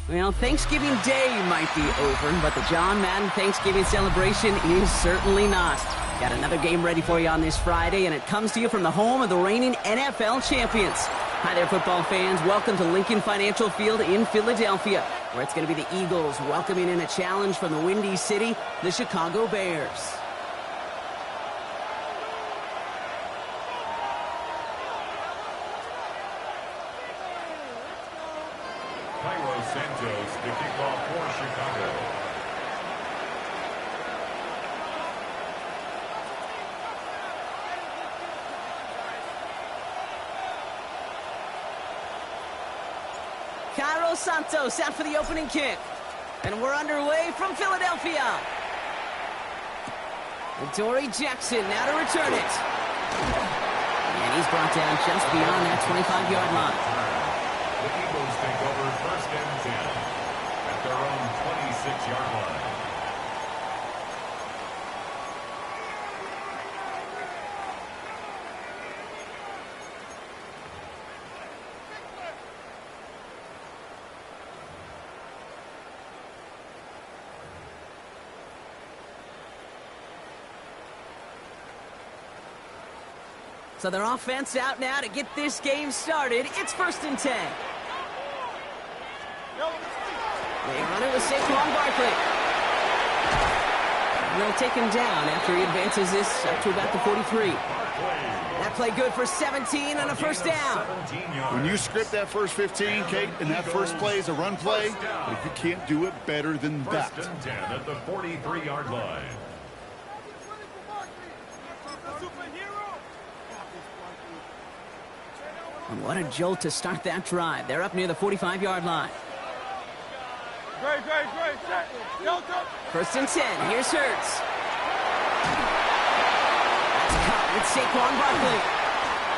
Well, Thanksgiving Day might be over, but the John Madden Thanksgiving celebration is certainly not. Got another game ready for you on this Friday, and it comes to you from the home of the reigning NFL champions. Hi there, football fans. Welcome to Lincoln Financial Field in Philadelphia, where it's going to be the Eagles welcoming in a challenge from the Windy City, the Chicago Bears. Santos, the kickoff for Chicago. Cairo Santos out for the opening kick. And we're underway from Philadelphia. And Dory Jackson now to return it. And he's brought down just beyond that 25-yard line. The Eagles take over first and 10 at their own 26-yard line. So their offense out now to get this game started. It's first and 10. They run it with Saquon Barkley. And they'll take him down after he advances this up to about the 43. That play good for 17 and a first down. When you script that first 15, Kate, and that first play is a run play, you can't do it better than that. First and 10 at the 43-yard line. And what a jolt to start that drive. They're up near the 45-yard line. First and 10. Here's Hurts. That's caught with Saquon Barkley.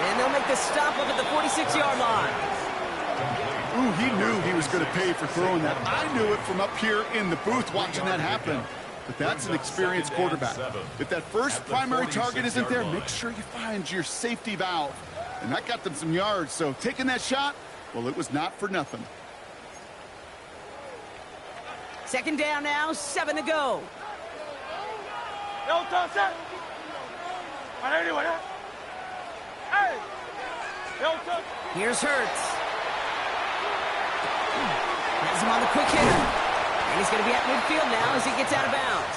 And they'll make the stop up at the 46-yard line. Ooh, he knew he was going to pay for throwing that. I knew it from up here in the booth watching that happen. But that's an experienced quarterback. If that first primary target isn't there, make sure you find your safety valve. And that got them some yards, so taking that shot, well, it was not for nothing. Second down now, 7 to go. Here's Hurts. Has him on the quick hitter. And he's going to be at midfield now as he gets out of bounds.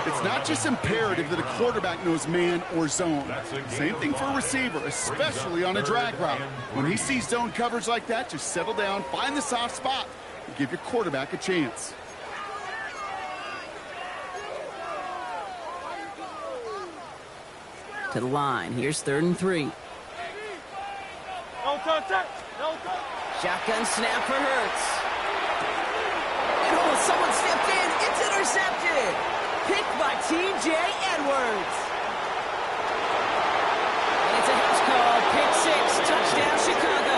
It's not just imperative that a quarterback knows man or zone. Same thing for a receiver, especially on a drag route. When he sees zone coverage like that, just settle down, find the soft spot, and give your quarterback a chance. To the line. Here's 3rd and 3. Shotgun snap for Hurts. And oh, someone stepped in. It's intercepted. Picked by T.J. Edwards. And it's a house call. Pick 6. Touchdown, Chicago.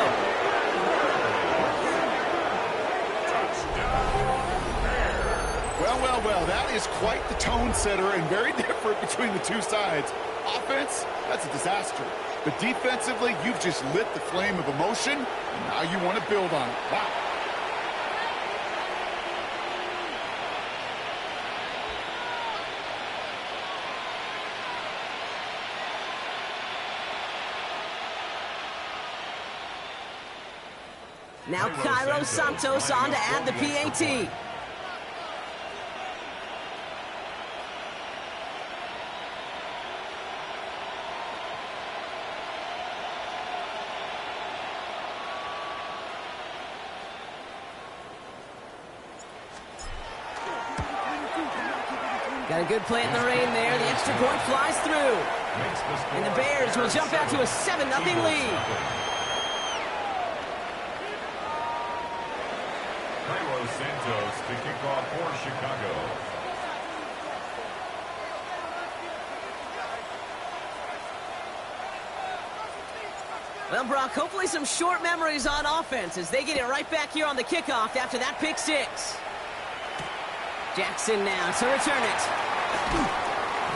Well, that is quite the tone setter and very different between the two sides. Offense, that's a disaster. But defensively, you've just lit the flame of emotion, and now you want to build on it. Wow. Now Cairo Santos on to add the PAT. Got a good play in the rain there. The extra point flies through. And the Bears will jump out to a 7-0 lead. Santos to kick off for Chicago. Well, Brock, hopefully some short memories on offense as they get it right back here on the kickoff after that pick six. Jackson now to return it.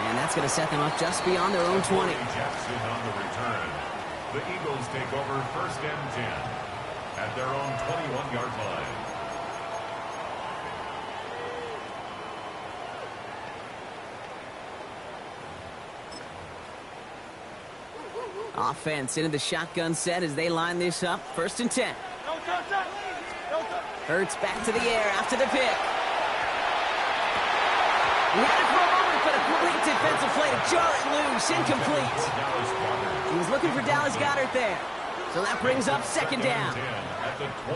And that's going to set them up just beyond their own 20. Jackson on the return. The Eagles take over 1st and 10 at their own 21-yard line. Offense into the shotgun set as they line this up. 1st and 10. Hurts back to the air after the pick. He had it for a moment, but a great defensive play to jar it loose. Incomplete. He was looking for Dallas Goedert there. So that brings up 2nd down.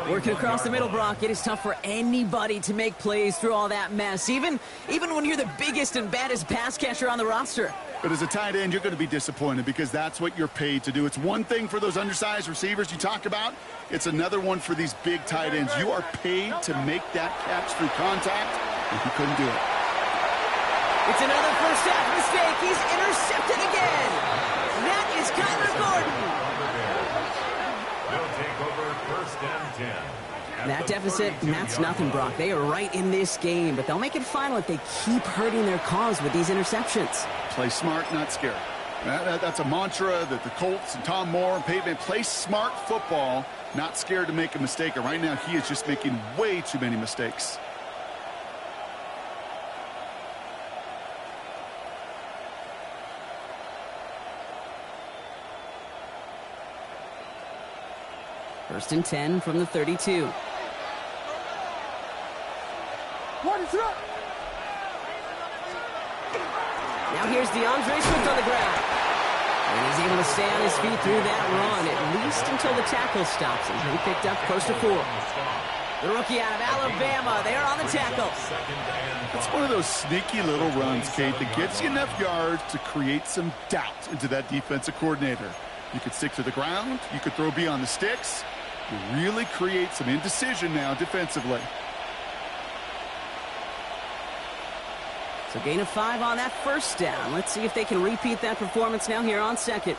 Working across the middle, Brock, it is tough for anybody to make plays through all that mess, even when you're the biggest and baddest pass catcher on the roster. But as a tight end, you're going to be disappointed because that's what you're paid to do. It's one thing for those undersized receivers you talk about. It's another one for these big tight ends. You are paid to make that catch through contact, and he couldn't do it. It's another first half mistake. He's intercepted again. That is Kyler Gordon. They'll take over 1st and 10. That deficit, that's nothing, Brock. They are right in this game, but they'll make it final if they keep hurting their cause with these interceptions. Play smart, not scared. That's a mantra that the Colts and Tom Moore and Peyton play smart football, not scared to make a mistake. And right now, he is just making way too many mistakes. First and 10 from the 32. Now here's DeAndre Swift on the ground. And he's able to stay on his feet through that run, at least until the tackle stops him. He picked up close to 4. The rookie out of Alabama, they're on the tackle. It's one of those sneaky little runs, Kate, that gets you enough yards to create some doubt into that defensive coordinator. You could stick to the ground. You could throw beyond the sticks. You really create some indecision now defensively. So gain of 5 on that first down. Let's see if they can repeat that performance now here on 2nd.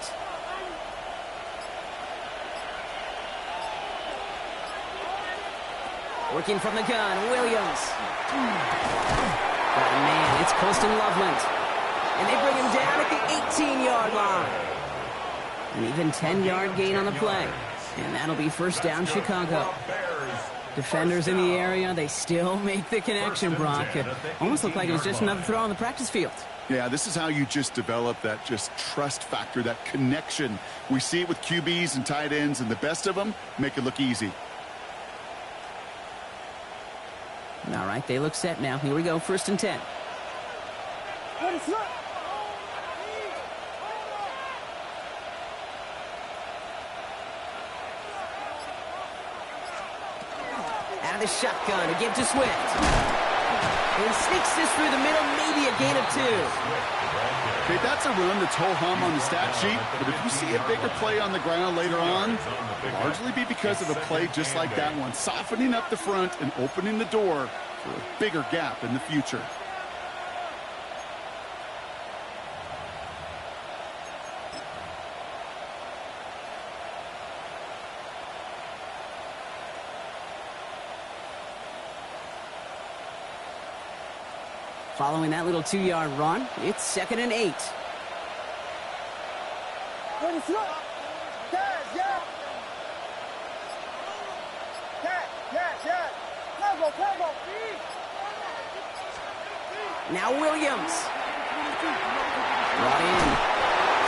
Working from the gun, Williams. Oh, man, it's Colston Loveland. And they bring him down at the 18-yard line. An even 10-yard gain on the play. And that'll be 1st down, Chicago. Defenders in the area, they still make the connection, Brock. It almost looked like it was just another throw on the practice field. Yeah, this is how you just develop that just trust factor, that connection. We see it with QBs and tight ends, and the best of them make it look easy. All right, they look set now. Here we go, 1st and 10. Out of the shotgun to give to Swift. And he sneaks this through the middle, maybe a gain of 2. Okay, that's a run that's ho-hum on the stat sheet, but if you see a bigger play on the ground later on, it'll largely be because of a play just like that one, softening up the front and opening the door for a bigger gap in the future. Following that little 2-yard run, it's 2nd and 8. Now Williams. Brought in.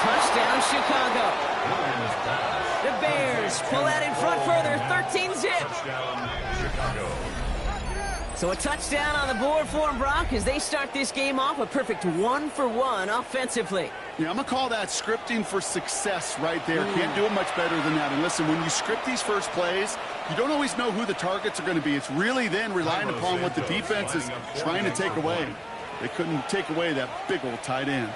Touchdown, Chicago. The Bears pull out in front further, 13-zip. So a touchdown on the board for them, Brock, as they start this game off a perfect 1-for-1 offensively. Yeah, I'm going to call that scripting for success right there. Can't do it much better than that. And listen, when you script these first plays, you don't always know who the targets are going to be. It's really then relying upon what the defense is trying to take away. They couldn't take away that big old tight end.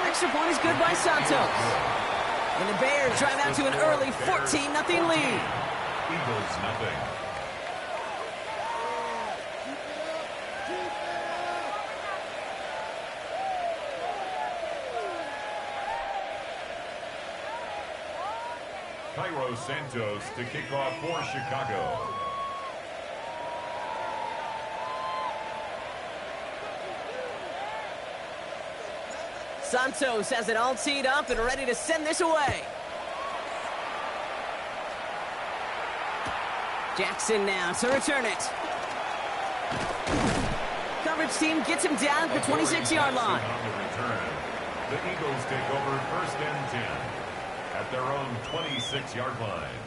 Extra point is good by Santos. And the Bears drive out to an early 14-0 lead. Eagles nothing. Cairo Santos to kick off for Chicago. Santos has it all teed up and ready to send this away. Jackson now to return it. Coverage team gets him down at the 26-yard line. On the return, the Eagles take over first and 10 at their own 26-yard line.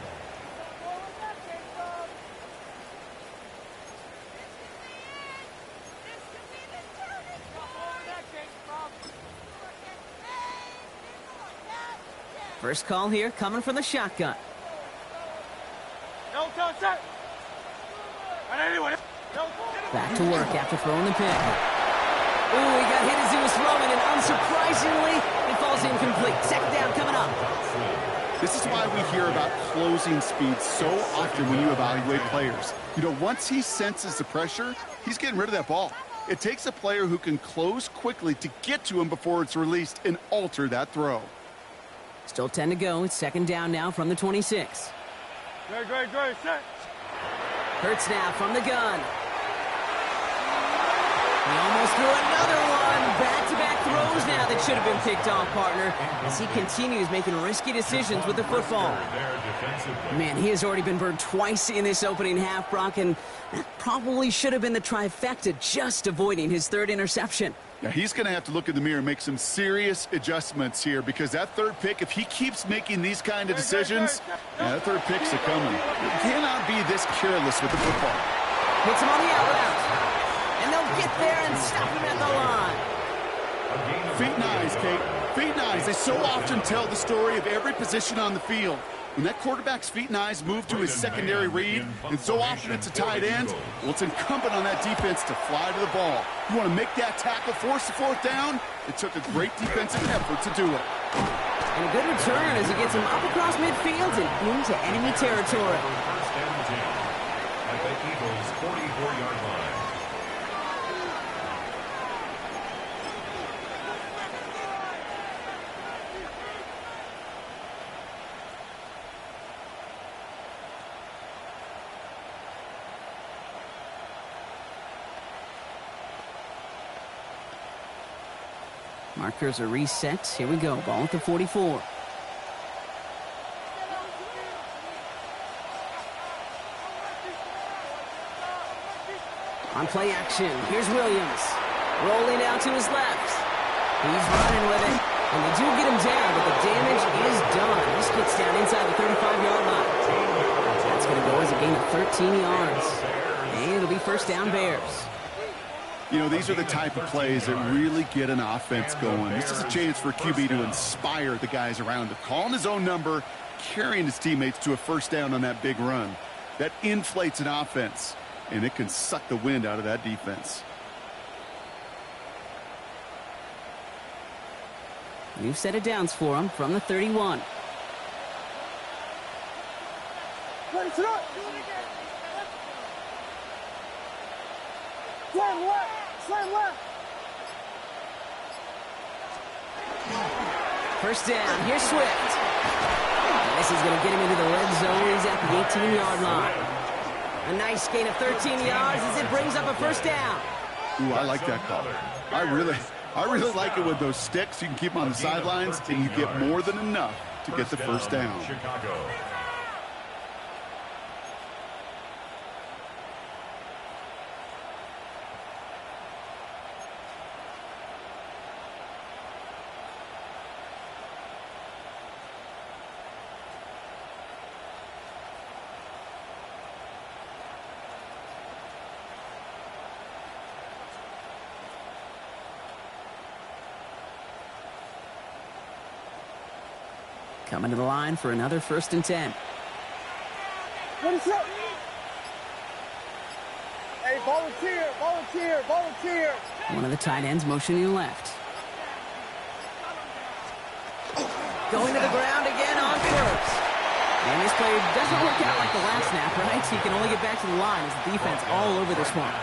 First call here coming from the shotgun. Back to work after throwing the pick. Ooh, he got hit as he was throwing, and unsurprisingly, it falls incomplete. Second down coming up. This is why we hear about closing speed so often when you evaluate players. You know, once he senses the pressure, he's getting rid of that ball. It takes a player who can close quickly to get to him before it's released and alter that throw. Still 10 to go. It's second down now from the 26. Great, set. Hurts now from the gun. He almost threw another one. Back-to-back throws now that should have been picked off, partner, as he continues making risky decisions with the football. Man, he has already been burned twice in this opening half, Brock, and that probably should have been the trifecta, just avoiding his third interception. Yeah, he's going to have to look in the mirror and make some serious adjustments here, because that third pick, if he keeps making these kind of decisions, that third pick's a coming. You cannot be this careless with the football. Hits him on the out route. And they'll get there and stop him at the line. Feet and eyes, Kate. Feet and eyes. They so often tell the story of every position on the field. When that quarterback's feet and eyes move to his secondary read, and so often it's a tight end, well, it's incumbent on that defense to fly to the ball. You want to make that tackle, force the fourth down? It took a great defensive effort to do it. And a good return as he gets him up across midfield and into enemy territory. First and 10 at the Eagles' 44-yard line. Markers are reset. Here we go. Ball at the 44. On play action, here's Williams. Rolling out to his left. He's running with it. And they do get him down, but the damage is done. This gets down inside the 35-yard line. That's going to go as a gain of 13 yards. And it'll be first down Bears. You know, these are the type of plays that really get an offense going. This is a chance for QB to inspire the guys around him. Calling his own number, carrying his teammates to a first down on that big run. That inflates an offense, and it can suck the wind out of that defense. New set of downs for him from the 31. First down, here's Swift. This is going to get him into the red zone. He's at the 18-yard line. A nice gain of 13 yards as it brings up a first down. Ooh, I like that call. I really like it with those sticks. You can keep them on the sidelines, and you get more than enough to get the first down. Chicago. Coming to the line for another 1st and 10. What is up? Hey, volunteer, volunteer, volunteer. One of the tight ends motioning left. Going to the ground again on 1st. And this play doesn't work out like the last snap, right? He can only get back to the line as the defense all over this one.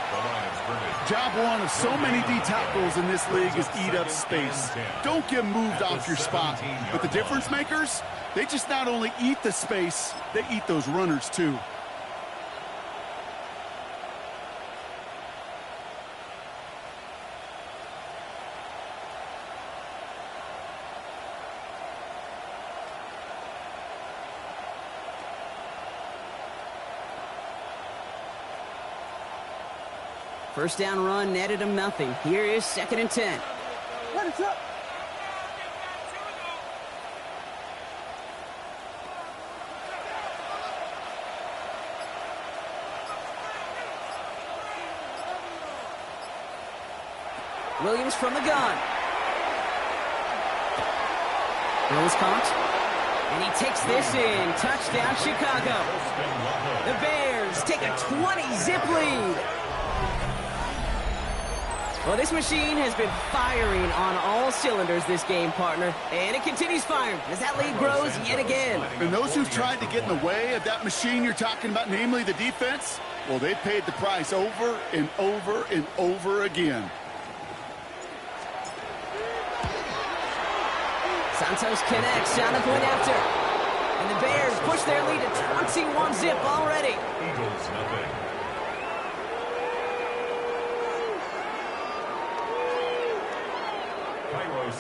Job one of so many D tackles in this league is eat up space. Don't get moved off your spot. But the difference makers, they just not only eat the space, they eat those runners too. First down run netted him nothing. Here is 2nd and 10. What is up? Williams from the gun. Bills caught. And he takes this in. Touchdown, Chicago. The Bears take a 20-zip lead. Well, this machine has been firing on all cylinders this game, partner. And it continues firing as that lead grows yet again. And those who've tried to get in the way of that machine you're talking about, namely the defense, well, they paid the price over and over and over again. Santos connects down the point after. And the Bears push their lead to 21-zip already. Eagles nothing.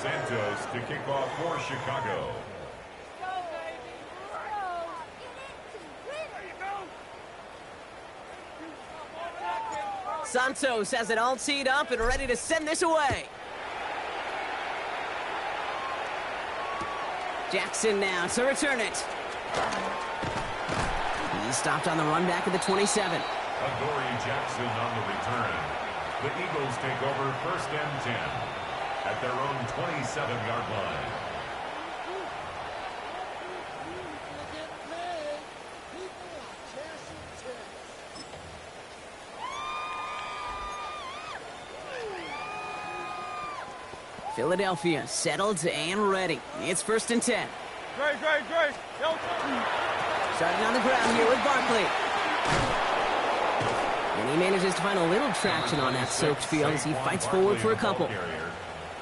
Santos to kick off for Chicago. Santos has it all teed up and ready to send this away. Jackson now to return it. He's stopped on the run back at the 27. Adoree Jackson on the return. The Eagles take over 1st and 10. At their own 27-yard line. Philadelphia settled and ready. It's 1st and 10. Great. Starting on the ground here with Barkley. And he manages to find a little traction on that soaked field as he fights forward for a couple.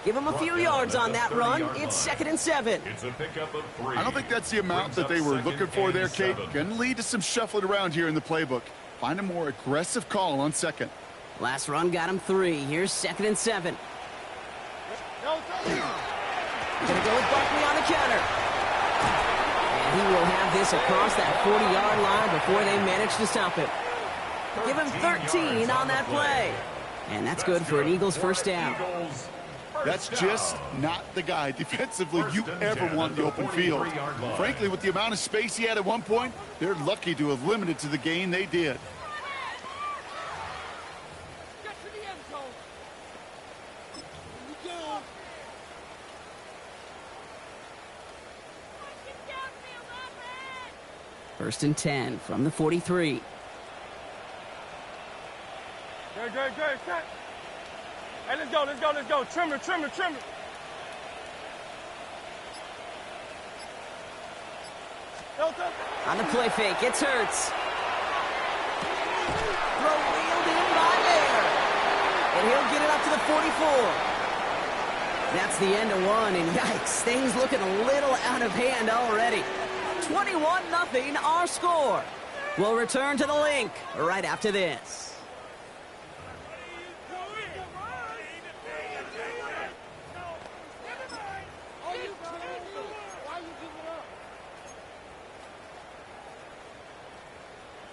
Give him a few yards on that run. It's 2nd and 7. It's a pickup of 3. I don't think that's the amount that they were looking for there, Kate. Going to lead to some shuffling around here in the playbook. Find a more aggressive call on 2nd. Last run got him 3. Here's 2nd and 7. Gonna go with Barkley on the counter. And he will have this across that 40-yard line before they manage to stop him. Give him 13 on that play. And that's good for an Eagles 1st down. That's just not the guy defensively you ever want in the open field. Frankly, with the amount of space he had at one point, they're lucky to have limited to the gain they did. First and 10 from the 43. Great. Set. Hey, let's go. Trimmer. On the play fake, it's Hurts. Throw wheeled in by Bear. And he'll get it up to the 44. That's the end of one, and yikes, things looking a little out of hand already. 21-0 our score. We'll return to the link right after this.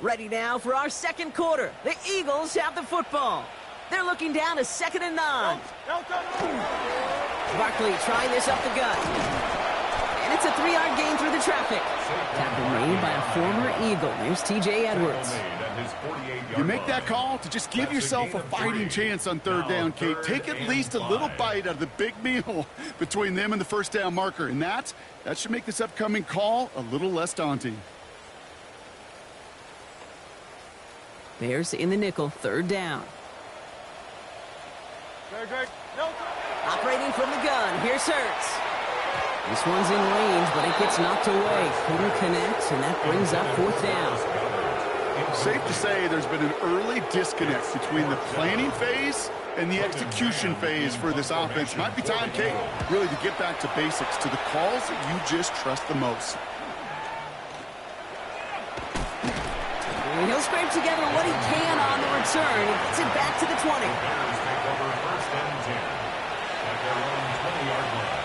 Ready now for our 2nd quarter. The Eagles have the football. They're looking down to 2nd and 9. Barkley trying this up the gut. And it's a 3-yard gain through the traffic. Tackle made by a former Eagle. There's T.J. Edwards. his 48-yard You make that line. call to just give yourself a fighting chance on third down, Kate. Take at least a little bite out of the big meal between them and the first down marker. And that should make this upcoming call a little less daunting. Bears in the nickel, third down. Operating from the gun, here's Hurts. This one's in range, but it gets knocked away. Couldn't connect, and that brings up fourth down. Safe to say there's been an early disconnect between the planning phase and the execution phase for this offense. Might be time, Kate, really to get back to basics, to the calls that you just trust the most. He'll scrape together what he can on the return. He gets it back to the 20. Bears take over first and 10 at their own 20-yard line.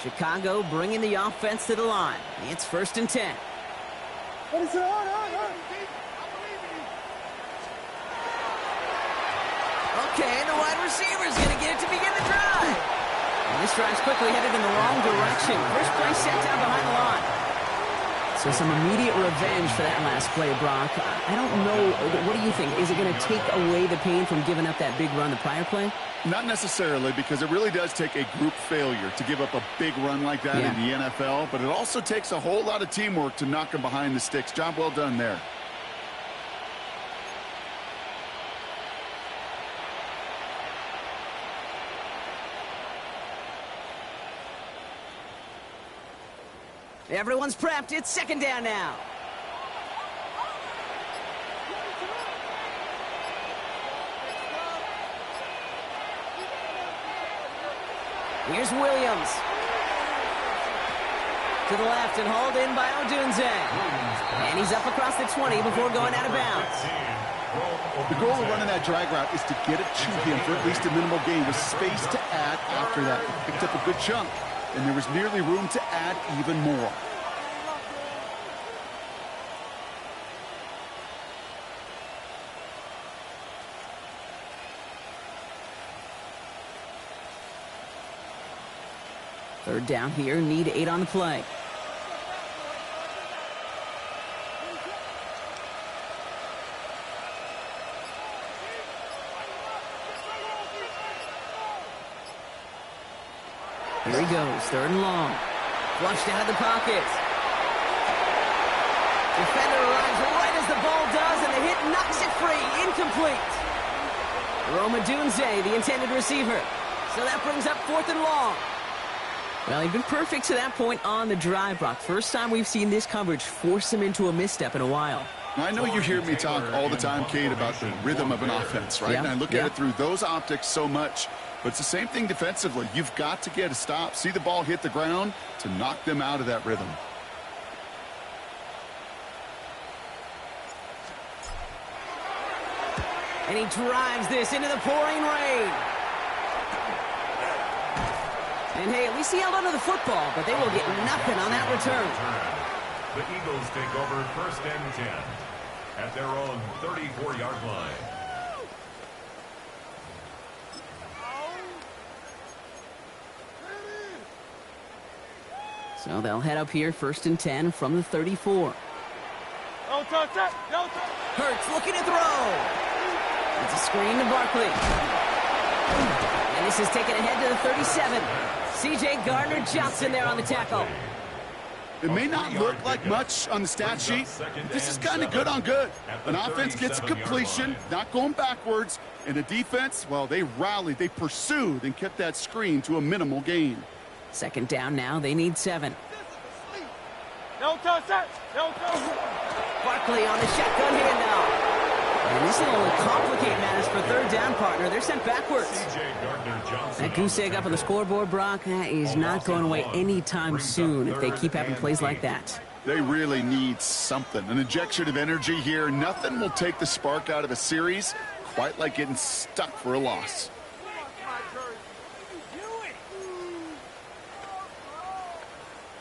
Chicago bringing the offense to the line. It's first and 10. What is it? Okay, the wide receiver's going to get it to begin the drive. And this drive's quickly headed in the wrong direction. First play set down behind the line. So some immediate revenge for that last play, Brock. I don't know. What do you think? Is it going to take away the pain from giving up that big run the prior play? Not necessarily, because it really does take a group failure to give up a big run like that in the NFL, but it also takes a whole lot of teamwork to knock them behind the sticks. Job well done there. Everyone's prepped. It's second down now. Here's Williams. To the left and hauled in by Odunze. And he's up across the 20 before going out of bounds. The goal of running that drag route is to get it to him for at least a minimal gain with space to add after that. He picked up a good chunk, and there was nearly room to add even more. Third down here, need 8 on the play. Here he goes, third and long. Flushed out of the pocket. Defender arrives right as the ball does, and the hit knocks it free. Incomplete. Rome Odunze, the intended receiver. So that brings up fourth and long. Well, he'd been perfect to that point on the drive, Brock. First time we've seen this coverage force him into a misstep in a while. I know you hear me talk all the time, Kate, about the rhythm of an offense, right? And I look at it through those optics so much. But it's the same thing defensively. You've got to get a stop, see the ball hit the ground to knock them out of that rhythm. And he drives this into the pouring rain. And hey, at least he held onto the football, but they will get nothing on that return. The Eagles take over first and 10 at their own 34-yard line. So they'll head up here first and 10 from the 34. Don't touch that. Don't touch. Hurts looking to throw. It's a screen to Barkley. And this is taken ahead to the 37. C.J. Gardner-Johnson there on the tackle. It may not look like much on the stat sheet. This is kind of good on good. An offense gets a completion, not going backwards. And a defense, well, they rallied, they pursued, and kept that screen to a minimal gain. Second down now, they need 7. Don't touch that. Don't touch. Barkley on the shotgun handoff. And this will only complicate matters for third down, partner. They're sent backwards. That goose egg up on the scoreboard, Brock, that is not going away anytime soon if they keep having plays like that. They really need something. An injection of energy here. Nothing will take the spark out of a series quite like getting stuck for a loss.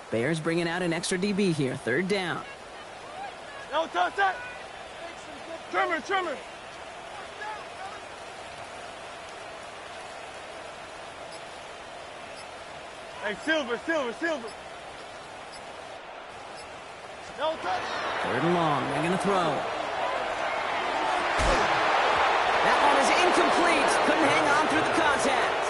Bears bringing out an extra DB here. Third down. No, touch that. Trimmer. Hey, Silver. No touch. Third and long. They're going to throw. That one is incomplete. Couldn't hang on through the contact.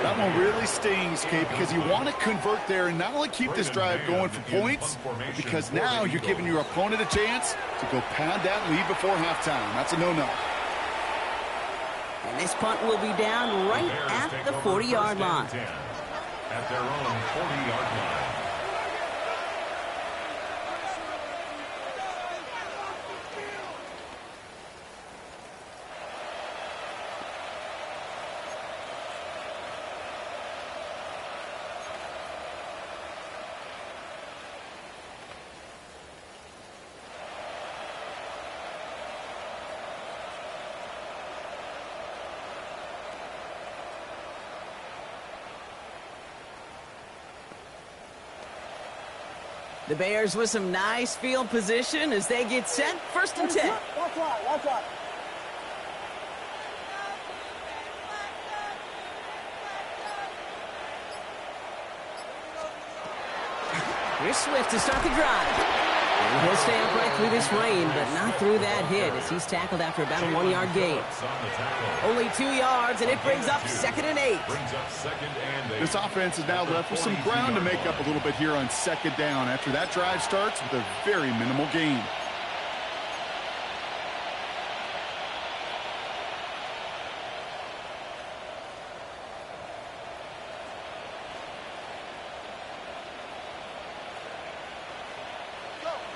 That one really stings, Kate, because you want to convert there and not only keep this drive going for points, because now you're giving your opponent a chance to go pad that lead before halftime. That's a no-no. And this punt will be down right at the 40-yard line. At their own 40-yard line. The Bears with some nice field position as they get set. First and 10. Watch out. Here's Swift to start the drive. And he'll stay upright through this rain, but not through that hit as he's tackled after about a 1-yard gain. Only 2 yards, and it brings up 2nd and 8. This offense is now left with some ground to make up a little bit here on 2nd down after that drive starts with a very minimal gain.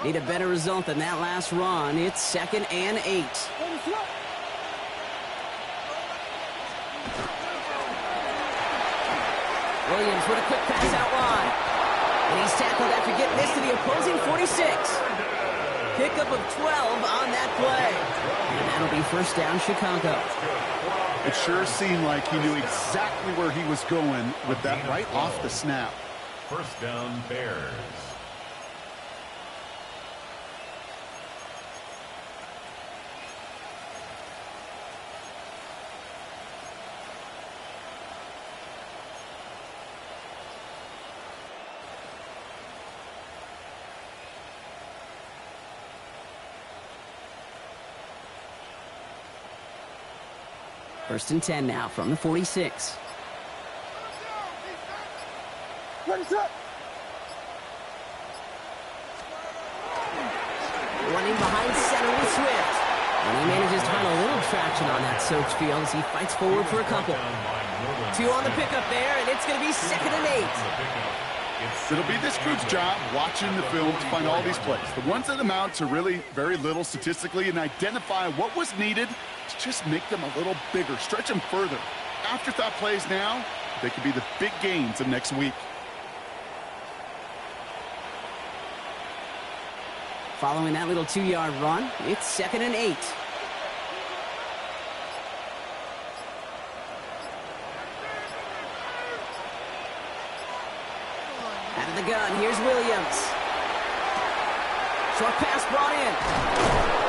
Need a better result than that last run. It's 2nd and 8. Williams with a quick pass out wide. And he's tackled after getting this to the opposing 46. Pickup of 12 on that play. And that'll be first down, Chicago. It sure seemed like he knew exactly where he was going with that right off the snap. First down, Bears. First and 10 now from the 46. Ready, set. Running behind center with Swift. And he manages to find a little traction on that soaked field as he fights forward for a couple. 2 on the pickup there, and it's going to be 2nd and 8. It'll be this group's job watching the film to find all these plays. The ones that amount to really very little statistically and identify what was needed to just make them a little bigger, stretch them further. Afterthought plays now, they could be the big gains of next week. Following that little 2-yard run, it's 2nd and 8. Out of the gun, here's Williams. Short pass brought in.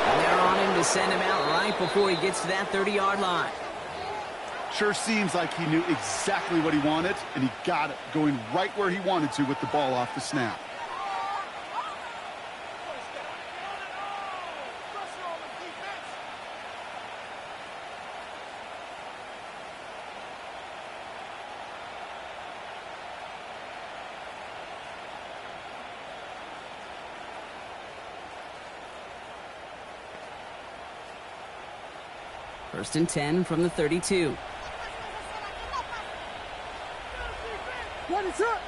And they're on him to send him out right before he gets to that 30-yard line. Sure seems like he knew exactly what he wanted, and he got it, going right where he wanted to with the ball off the snap. First and 10 from the 32. Ready, set.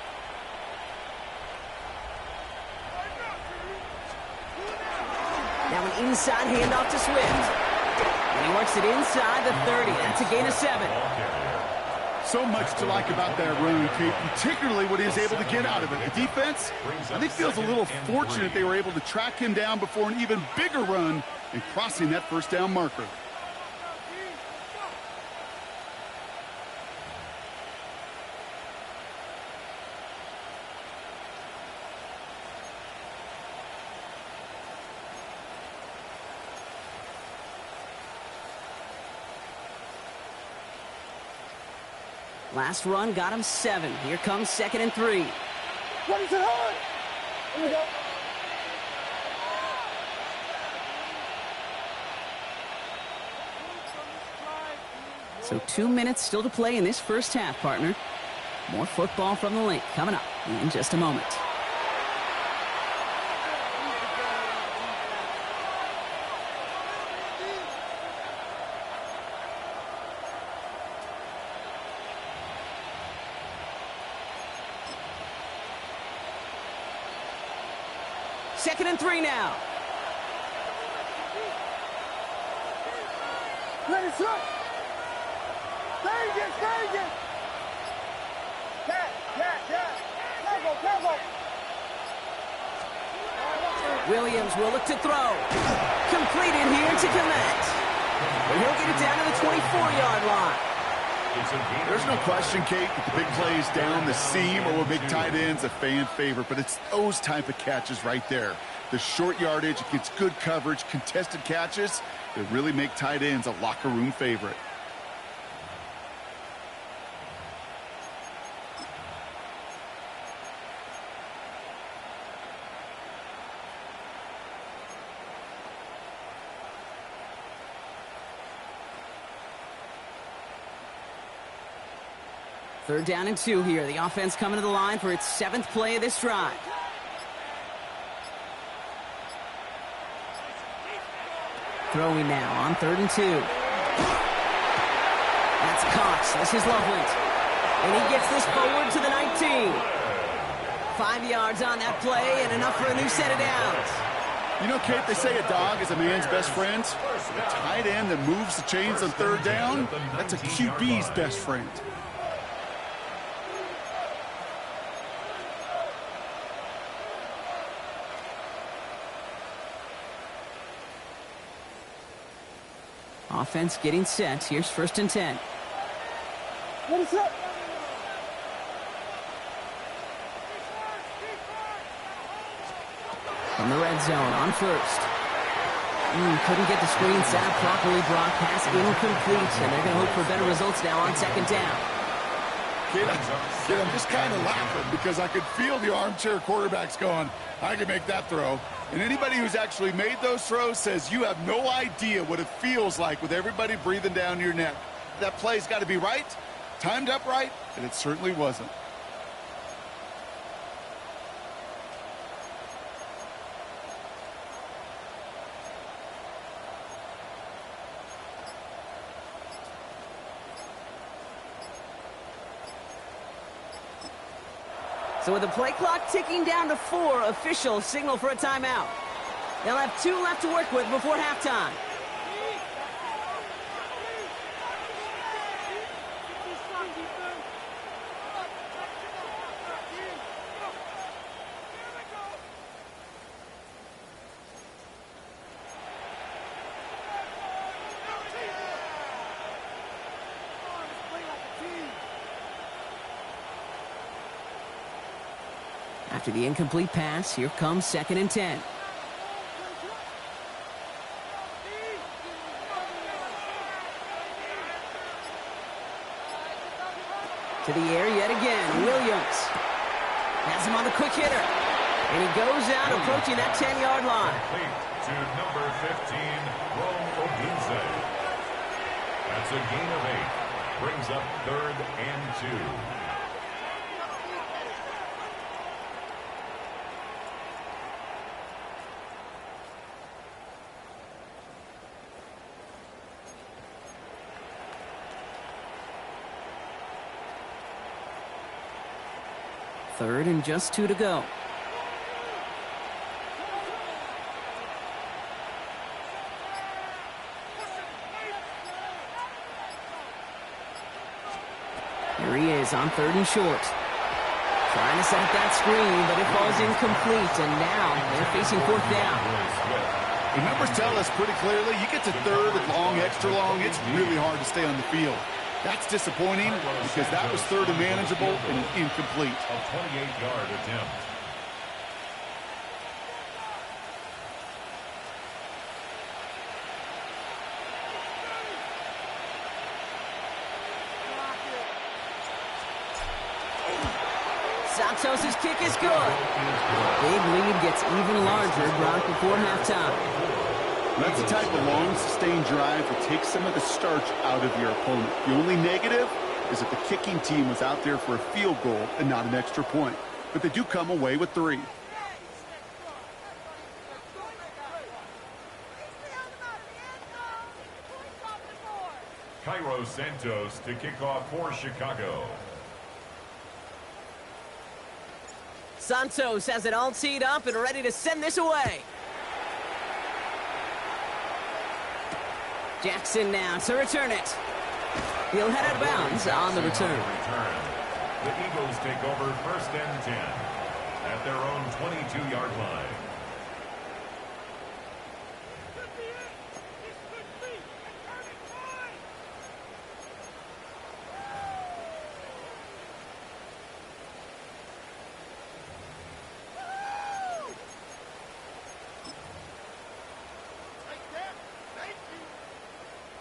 Now an inside handoff to Swift. And he works it inside the 30. That's a gain of 7. So much to like about that run, Kate, particularly what he was able to get out of it. The defense, I think, feels a little fortunate they were able to track him down before an even bigger run and crossing that first down marker. Last run got him 7. Here comes 2nd and 3. What is it on? Here we go. So 2 minutes still to play in this first half, partner. More football from the link coming up in just a moment. Second and 3 now. Ready, sir. Vegas. Careful. Williams will look to throw. Completed here to Komet. But he'll get it down to the 24-yard line. There's no question, Kate, that the big plays down the seam or with big tight ends a fan favorite, but it's those type of catches right there. The short yardage against good coverage, contested catches that really make tight ends a locker room favorite. Third down and 2 here. The offense coming to the line for its 7th play of this drive. Throwing now on 3rd and 2. That's Cox. This is Loveland. And he gets this forward to the 19. 5 yards on that play and enough for a new set of downs. You know, Kate, they say a dog is a man's best friend. A tight end that moves the chains on 3rd down, that's a QB's best friend. Offense getting set. Here's 1st and 10. What is up? From the red zone on 1st. Couldn't get the screen set up properly. Brock, pass incomplete. And they're going to hope for better results now on 2nd down. Kid, I'm just kind of laughing because I could feel the armchair quarterbacks going, I can make that throw. And anybody who's actually made those throws says you have no idea what it feels like with everybody breathing down your neck. That play's got to be right, timed up right, and it certainly wasn't. So with the play clock ticking down to 4, official signal for a timeout. They'll have 2 left to work with before halftime. After the incomplete pass, here comes 2nd and 10. To the air yet again, Williams. Has him on the quick hitter. And he goes out approaching that 10-yard line. To number 15, Rome Odunze. That's a gain of 8. Brings up 3rd and 2. Third and just 2 to go. Here he is on 3rd and short. Trying to set up that screen, but it falls incomplete, and now they're facing 4th down. The numbers tell us pretty clearly, you get to 3rd and long, extra long, it's really hard to stay on the field. That's disappointing because that was 3rd and manageable and incomplete. A 28-yard attempt. Santos' kick is good. Big lead gets even larger, brought before halftime. That's the type of long, sustained drive that takes some of the starch out of your opponent. The only negative is that the kicking team was out there for a field goal and not an extra point. But they do come away with 3. Cairo Santos to kick off for Chicago. Santos has it all teed up and ready to send this away. Jackson now to return it. He'll head out of bounds on the return. The Eagles take over 1st and 10 at their own 22-yard line.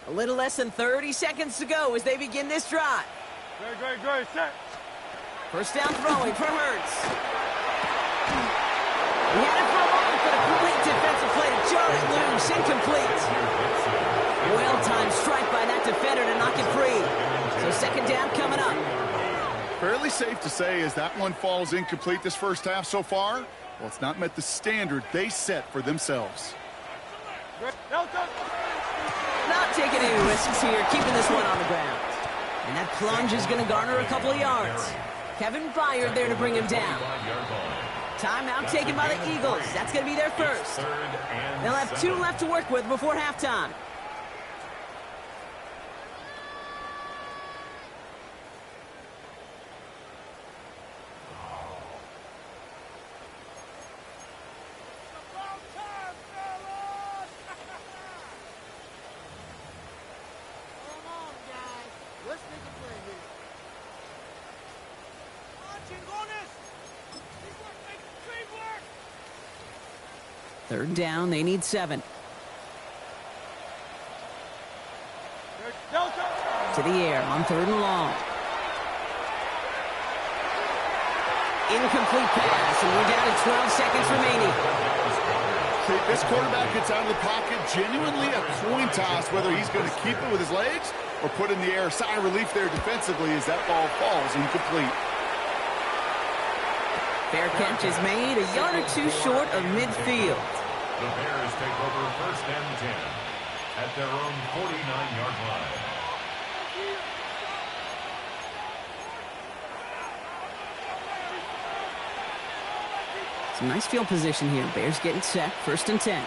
A little less than 30 seconds to go as they begin this drive. Great, set. 1st down throwing for Hurts. He had it for a moment, but a great defensive play to jar it loose, incomplete. Well-timed strike by that defender to knock it free. So 2nd down coming up. Fairly safe to say as that one falls incomplete this first half so far, well, it's not met the standard they set for themselves. Not taking any risks here, keeping this one on the ground. And that plunge is going to garner a couple of yards. Kevin Byard there to bring him down. Timeout taken by the Eagles. That's going to be their first. They'll have 2 left to work with before halftime. Third down, they need 7. To the air on 3rd and long. Incomplete pass, and we're down to 12 seconds remaining. This quarterback gets out of the pocket, genuinely a coin toss, whether he's going to keep it with his legs or put in the air. Sigh of relief there defensively as that ball falls incomplete. Fair catch is made, a yard or 2 short of midfield. The Bears take over 1st and 10 at their own 49-yard line. Some nice field position here. Bears getting set, 1st and 10.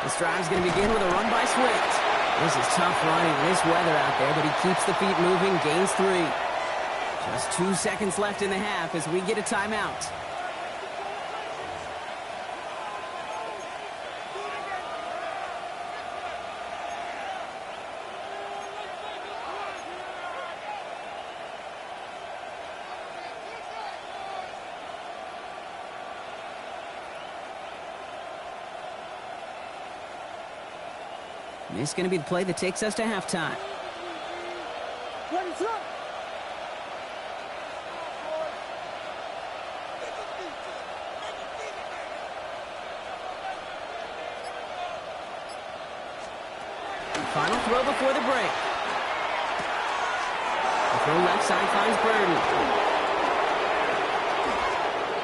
This drive's going to begin with a run by Swift. This is tough running in this weather out there, but he keeps the feet moving, gains 3. Just 2 seconds left in the half as we get a timeout. This is going to be the play that takes us to halftime. Final throw before the break. The throw left side finds Burden.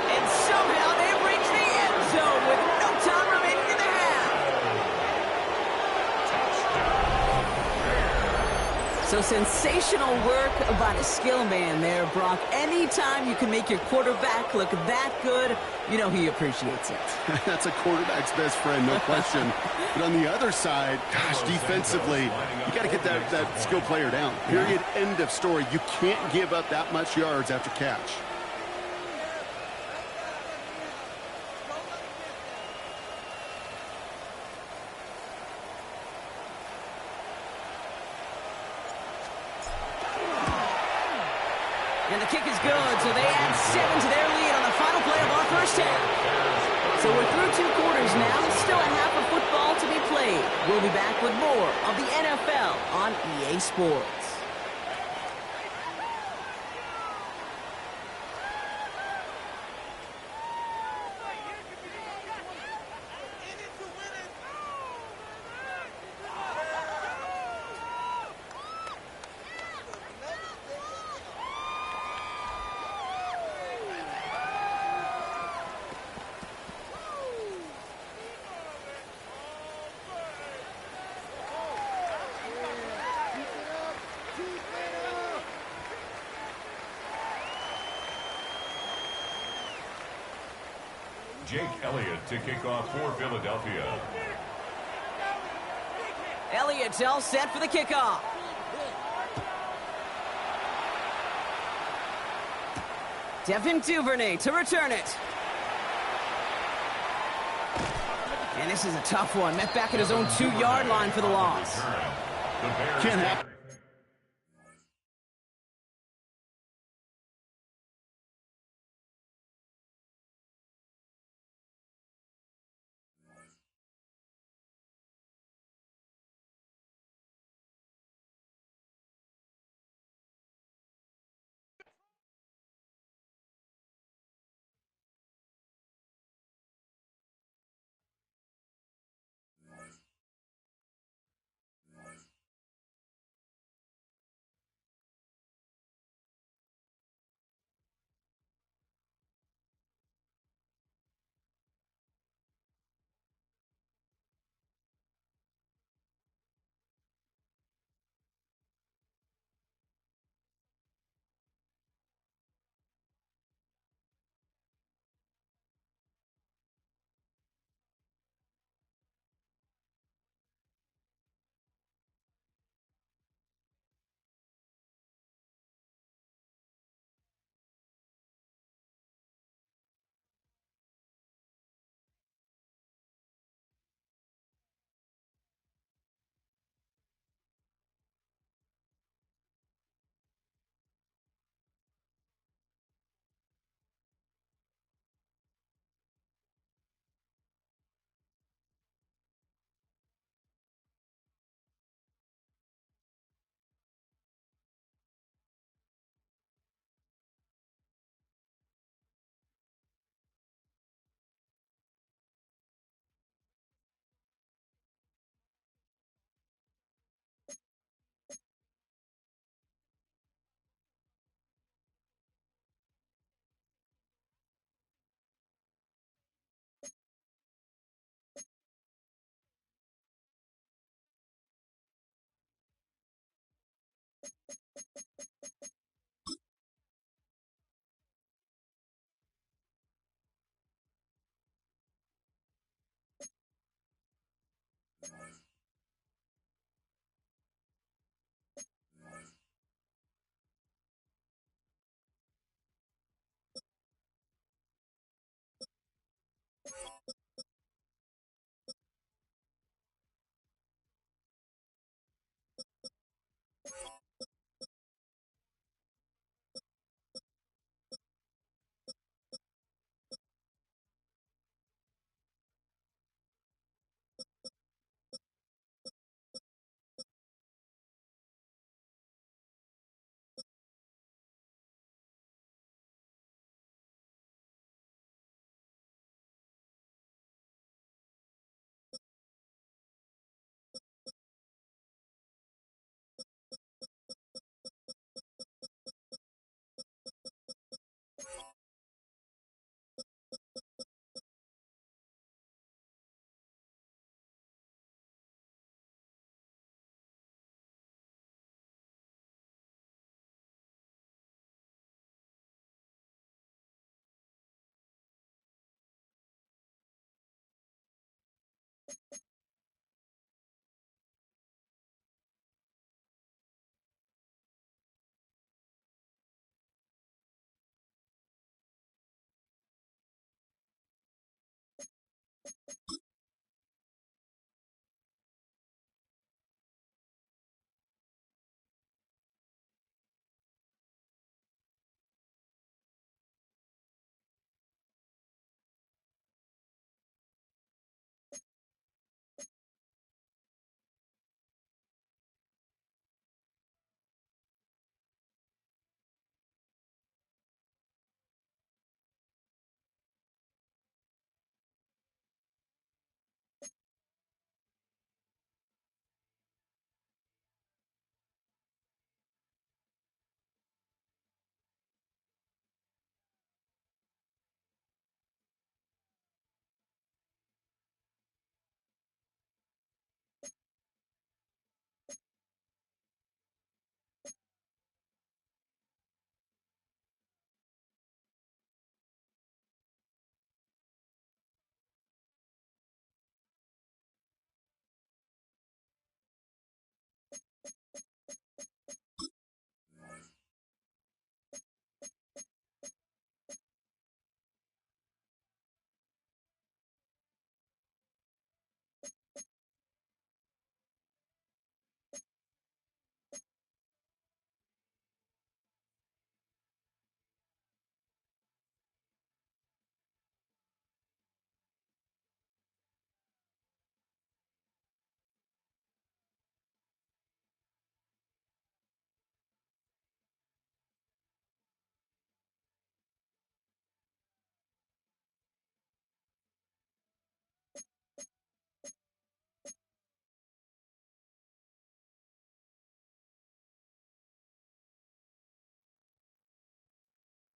And somehow they've reached the end zone with no time remaining in the half. So So sensational work by the skill man there, Brock. Anytime you can make your quarterback look that good, you know he appreciates it. That's a quarterback's best friend, no question. But on the other side, gosh, defensively, you got to get that skill player down. Period, end of story. You can't give up that much yards after catch. And the kick is good, so they add 7 to their lead on the final play of our first half. So we're through 2 quarters now, still a half of football to be played. We'll be back with more of the NFL on EA Sports. Jake Elliott to kick off for Philadelphia. Elliott's all set for the kickoff. Devin Duvernay to return it. And this is a tough one. Met back at his own 2-yard line for the loss. Can't happen.